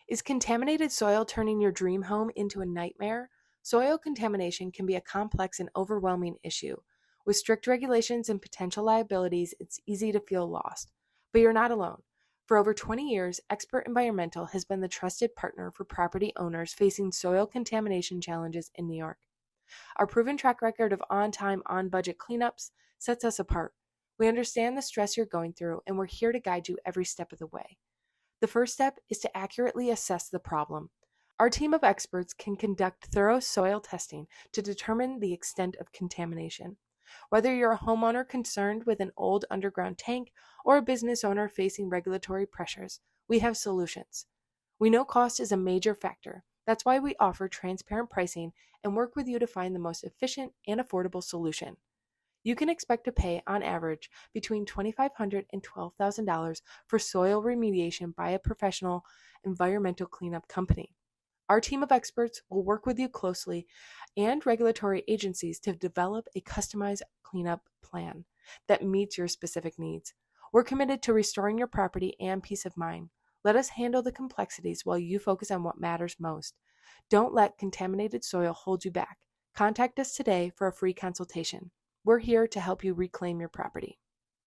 Is contaminated soil turning your dream home into a nightmare? Soil contamination can be a complex and overwhelming issue. With strict regulations and potential liabilities, it's easy to feel lost. But you're not alone. For over 20 years, Expert Environmental has been the trusted partner for property owners facing soil contamination challenges in New York. Our proven track record of on-time, on-budget cleanups sets us apart. We understand the stress you're going through, and we're here to guide you every step of the way. The first step is to accurately assess the problem. Our team of experts can conduct thorough soil testing to determine the extent of contamination. Whether you're a homeowner concerned with an old underground tank or a business owner facing regulatory pressures, we have solutions. We know cost is a major factor. That's why we offer transparent pricing and work with you to find the most efficient and affordable solution. You can expect to pay, on average, between $2,500 and $12,000 for soil remediation by a professional environmental cleanup company. Our team of experts will work with you closely and regulatory agencies to develop a customized cleanup plan that meets your specific needs. We're committed to restoring your property and peace of mind. Let us handle the complexities while you focus on what matters most. Don't let contaminated soil hold you back. Contact us today for a free consultation. We're here to help you reclaim your property.